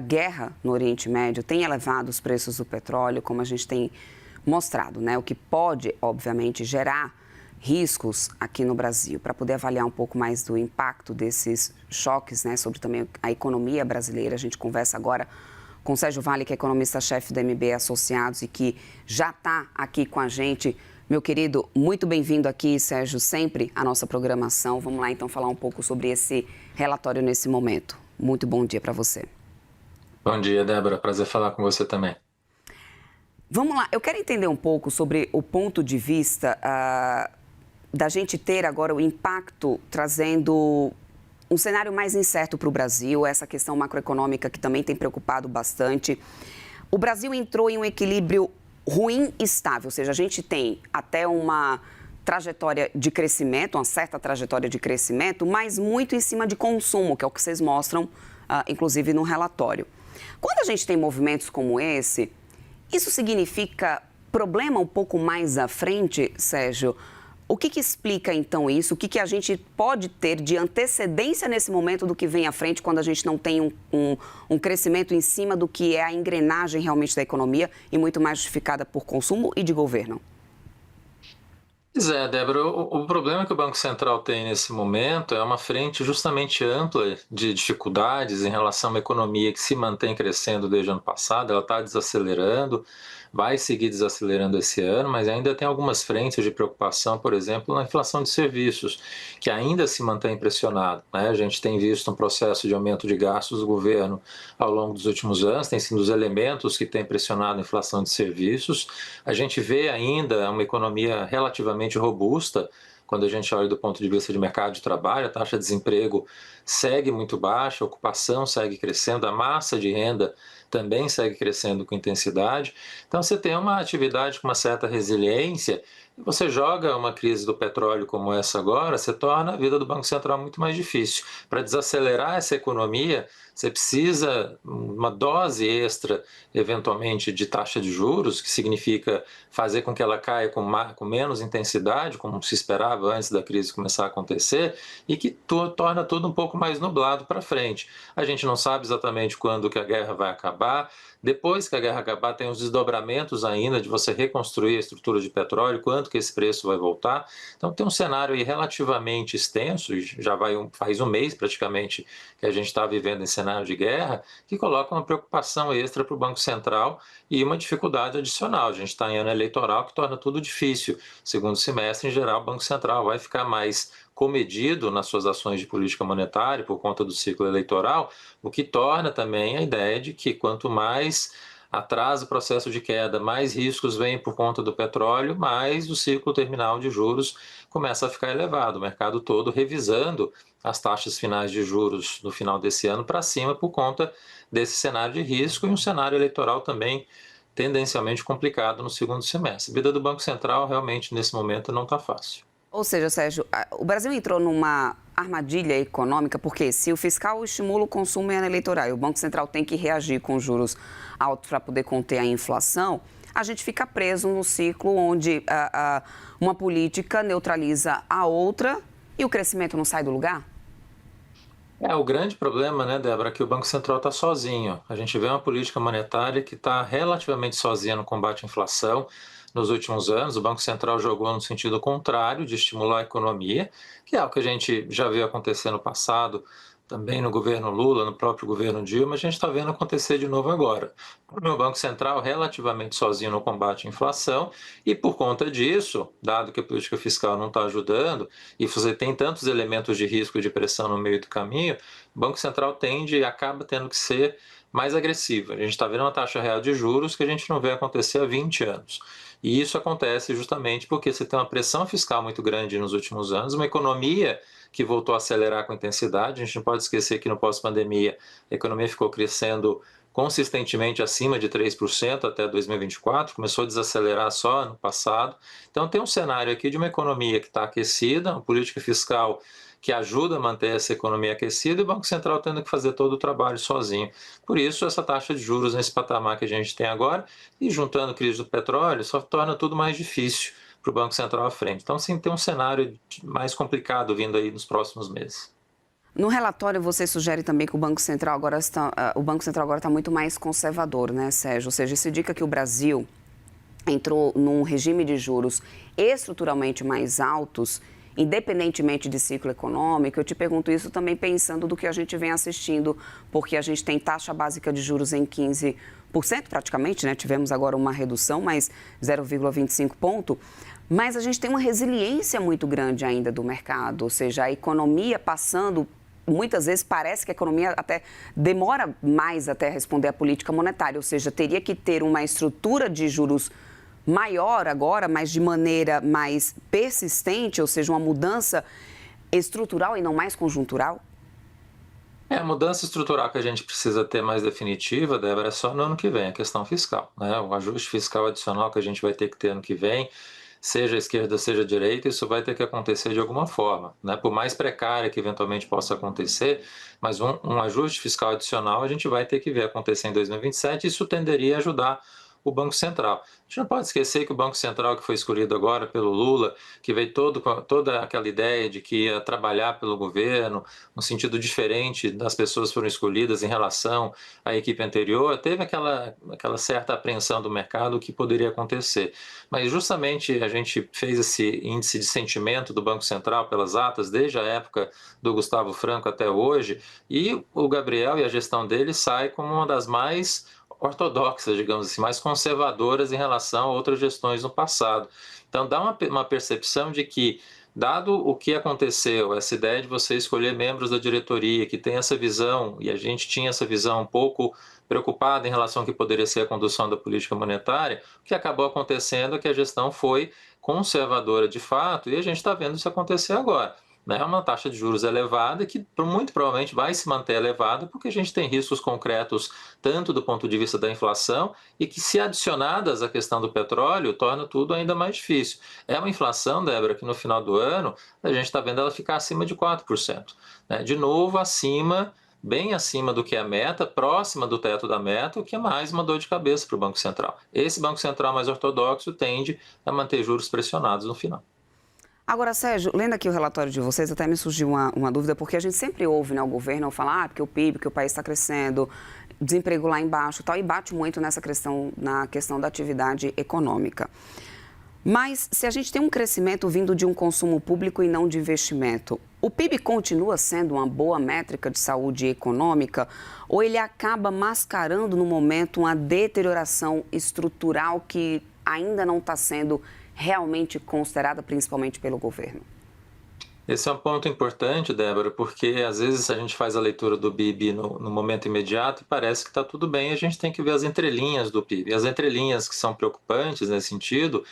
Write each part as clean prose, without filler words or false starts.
guerra no Oriente Médio tem elevado os preços do petróleo, como a gente tem mostrado, né? O que pode, obviamente, gerar riscos aqui no Brasil. Para poder avaliar um pouco mais do impacto desses choques, né, sobre também a economia brasileira, a gente conversa agora com o Sérgio Vale, que é economista-chefe da MB Associados e que já está aqui com a gente. Meu querido, muito bem-vindo aqui, Sérgio, sempre à nossa programação. Vamos lá, então, falar um pouco sobre esse relatório nesse momento. Muito bom dia para você. Bom dia, Débora. Prazer falar com você também. Vamos lá, eu quero entender um pouco sobre o ponto de vista da gente ter agora o impacto trazendo um cenário mais incerto para o Brasil, essa questão macroeconômica que também tem preocupado bastante. O Brasil entrou em um equilíbrio ruim e estável, ou seja, a gente tem até uma trajetória de crescimento, uma certa trajetória de crescimento, mas muito em cima de consumo, que é o que vocês mostram, inclusive, no relatório. Quando a gente tem movimentos como esse, isso significa problema um pouco mais à frente, Sérgio? O que explica, então, isso? O que a gente pode ter de antecedência nesse momento do que vem à frente quando a gente não tem um crescimento em cima do que é a engrenagem realmente da economia e muito mais justificada por consumo e de governo? Pois é, Débora, o problema que o Banco Central tem nesse momento é uma frente justamente ampla de dificuldades em relação a uma economia que se mantém crescendo desde o ano passado, ela está desacelerando, vai seguir desacelerando esse ano, mas ainda tem algumas frentes de preocupação, por exemplo, na inflação de serviços, que ainda se mantém pressionado, né? A gente tem visto um processo de aumento de gastos do governo ao longo dos últimos anos, tem sido um dos elementos que tem pressionado a inflação de serviços. A gente vê ainda uma economia relativamente robusta, quando a gente olha do ponto de vista de mercado de trabalho, a taxa de desemprego segue muito baixa, a ocupação segue crescendo, a massa de renda também segue crescendo com intensidade. Então você tem uma atividade com uma certa resiliência, e você joga uma crise do petróleo como essa agora, você torna a vida do Banco Central muito mais difícil. Para desacelerar essa economia, você precisa uma dose extra, eventualmente, de taxa de juros, que significa fazer com que ela caia com menos intensidade, como se esperava antes da crise começar a acontecer, e que torna tudo um pouco mais nublado para frente. A gente não sabe exatamente quando que a guerra vai acabar. Depois que a guerra acabar, tem os desdobramentos ainda de você reconstruir a estrutura de petróleo, quanto que esse preço vai voltar. Então tem um cenário aí relativamente extenso, já faz um mês praticamente que a gente está vivendo em cenário de guerra, que coloca uma preocupação extra para o Banco Central e uma dificuldade adicional. A gente está em ano eleitoral, que torna tudo difícil. Segundo semestre, em geral, o Banco Central vai ficar mais comedido nas suas ações de política monetária por conta do ciclo eleitoral, o que torna também a ideia de que quanto mais atrasa o processo de queda, mais riscos vêm por conta do petróleo, mais o ciclo terminal de juros começa a ficar elevado. O mercado todo revisando as taxas finais de juros no final desse ano para cima por conta desse cenário de risco e um cenário eleitoral também tendencialmente complicado no segundo semestre. A vida do Banco Central realmente nesse momento não está fácil. Ou seja, Sérgio, o Brasil entrou numa armadilha econômica, porque se o fiscal estimula o consumo em ano eleitoral e o Banco Central tem que reagir com juros altos para poder conter a inflação, a gente fica preso no ciclo onde uma política neutraliza a outra e o crescimento não sai do lugar? O grande problema, né, Débora, é que o Banco Central está sozinho. A gente vê uma política monetária que está relativamente sozinha no combate à inflação. Nos últimos anos, o Banco Central jogou no sentido contrário de estimular a economia, que é o que a gente já viu acontecer no passado, também no governo Lula, no próprio governo Dilma, a gente está vendo acontecer de novo agora. O Banco Central relativamente sozinho no combate à inflação e, por conta disso, dado que a política fiscal não está ajudando e você tem tantos elementos de risco e de pressão no meio do caminho, o Banco Central tende e acaba tendo que ser mais agressivo. A gente está vendo uma taxa real de juros que a gente não vê acontecer há 20 anos. E isso acontece justamente porque você tem uma pressão fiscal muito grande nos últimos anos, uma economia que voltou a acelerar com intensidade. A gente não pode esquecer que no pós-pandemia a economia ficou crescendo consistentemente acima de 3% até 2024, começou a desacelerar só no passado. Então tem um cenário aqui de uma economia que está aquecida, uma política fiscal que ajuda a manter essa economia aquecida e o Banco Central tendo que fazer todo o trabalho sozinho. Por isso, essa taxa de juros nesse patamar que a gente tem agora e juntando a crise do petróleo, só torna tudo mais difícil para o Banco Central à frente. Então, sim, tem um cenário mais complicado vindo aí nos próximos meses. No relatório, você sugere também que o Banco Central agora está muito mais conservador, né, Sérgio? Ou seja, isso indica que o Brasil entrou num regime de juros estruturalmente mais altos, independentemente de ciclo econômico. Eu te pergunto isso também pensando do que a gente vem assistindo, porque a gente tem taxa básica de juros em 15% praticamente, né? Tivemos agora uma redução, mas 0,25 ponto. Mas a gente tem uma resiliência muito grande ainda do mercado, ou seja, a economia passando. Muitas vezes parece que a economia até demora mais até responder à política monetária, ou seja, teria que ter uma estrutura de juros maior agora, mas de maneira mais persistente, ou seja, uma mudança estrutural e não mais conjuntural? A mudança estrutural que a gente precisa ter mais definitiva, Débora, é só no ano que vem, a questão fiscal, né? O ajuste fiscal adicional que a gente vai ter que ter ano que vem, seja a esquerda, seja a direita, isso vai ter que acontecer de alguma forma, né? Por mais precária que eventualmente possa acontecer, mas um ajuste fiscal adicional a gente vai ter que ver acontecer em 2027 e isso tenderia a ajudar o Banco Central. A gente não pode esquecer que o Banco Central que foi escolhido agora pelo Lula, que veio toda aquela ideia de que ia trabalhar pelo governo, um sentido diferente das pessoas que foram escolhidas em relação à equipe anterior, teve aquela certa apreensão do mercado que poderia acontecer. Mas justamente a gente fez esse índice de sentimento do Banco Central pelas atas, desde a época do Gustavo Franco até hoje, e o Gabriel e a gestão dele sai como uma das mais ortodoxas, digamos assim, mais conservadoras em relação a outras gestões no passado. Então dá uma percepção de que, dado o que aconteceu, essa ideia de você escolher membros da diretoria que tem essa visão, e a gente tinha essa visão um pouco preocupada em relação ao que poderia ser a condução da política monetária, o que acabou acontecendo é que a gestão foi conservadora de fato, e a gente está vendo isso acontecer agora. É uma taxa de juros elevada que muito provavelmente vai se manter elevada porque a gente tem riscos concretos tanto do ponto de vista da inflação e que, se adicionadas à questão do petróleo, torna tudo ainda mais difícil. É uma inflação, Débora, que no final do ano a gente está vendo ela ficar acima de 4%, né? De novo, bem acima do que é a meta, próxima do teto da meta, o que é mais uma dor de cabeça para o Banco Central. Esse Banco Central mais ortodoxo tende a manter juros pressionados no final. Agora, Sérgio, lendo aqui o relatório de vocês, até me surgiu uma dúvida, porque a gente sempre ouve, né, o governo falar, porque o PIB, que o país está crescendo, desemprego lá embaixo e tal, e bate muito na questão da atividade econômica. Mas se a gente tem um crescimento vindo de um consumo público e não de investimento, o PIB continua sendo uma boa métrica de saúde econômica ou ele acaba mascarando no momento uma deterioração estrutural que ainda não está sendo realmente considerada, principalmente pelo governo? Esse é um ponto importante, Débora, porque às vezes a gente faz a leitura do PIB no momento imediato e parece que está tudo bem, a gente tem que ver as entrelinhas do PIB. E as entrelinhas que são preocupantes nesse sentido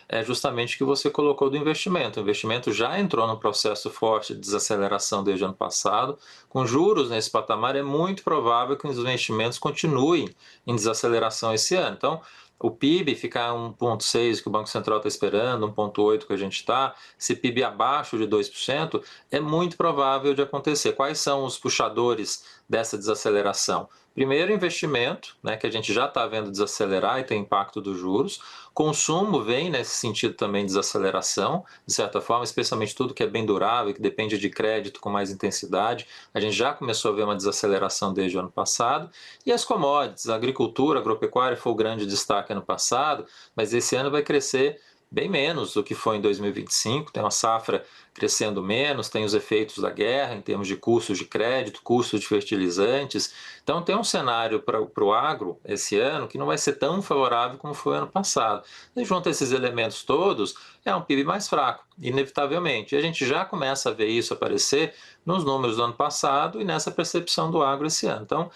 é justamente o que você colocou do investimento. O investimento já entrou num processo forte de desaceleração desde o ano passado. Com juros nesse patamar, é muito provável que os investimentos continuem em desaceleração esse ano. Então, o PIB ficar 1,6% que o Banco Central está esperando, 1,8% que a gente está, esse PIB abaixo de 2%, é muito provável de acontecer. Quais são os puxadores dessa desaceleração? Primeiro, investimento, né, que a gente já está vendo desacelerar e tem impacto dos juros. Consumo vem nesse sentido também de desaceleração, de certa forma, especialmente tudo que é bem durável, que depende de crédito com mais intensidade. A gente já começou a ver uma desaceleração desde o ano passado. E as commodities, a agricultura, a agropecuária foi o grande destaque ano passado, mas esse ano vai crescer bem menos do que foi em 2025, tem uma safra crescendo menos, tem os efeitos da guerra em termos de custos de crédito, custos de fertilizantes. Então tem um cenário para o agro esse ano que não vai ser tão favorável como foi ano passado. E junto a esses elementos todos, é um PIB mais fraco, inevitavelmente. E a gente já começa a ver isso aparecer nos números do ano passado e nessa percepção do agro esse ano. Então,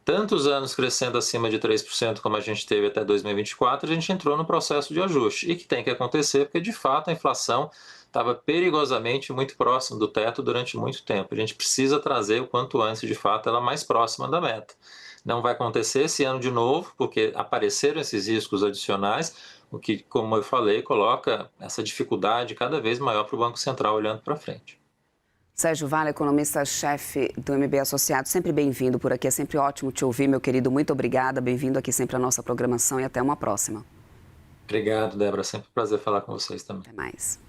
tantos anos crescendo acima de 3% como a gente teve até 2024, a gente entrou no processo de ajuste. E que tem que acontecer porque, de fato, a inflação estava perigosamente muito próximo do teto durante muito tempo. A gente precisa trazer o quanto antes, de fato, ela mais próxima da meta. Não vai acontecer esse ano de novo, porque apareceram esses riscos adicionais, o que, como eu falei, coloca essa dificuldade cada vez maior para o Banco Central olhando para frente. Sérgio Vale, economista-chefe do MB Associado, sempre bem-vindo por aqui, é sempre ótimo te ouvir, meu querido, muito obrigada, bem-vindo aqui sempre à nossa programação e até uma próxima. Obrigado, Débora, sempre um prazer falar com vocês também. Até mais.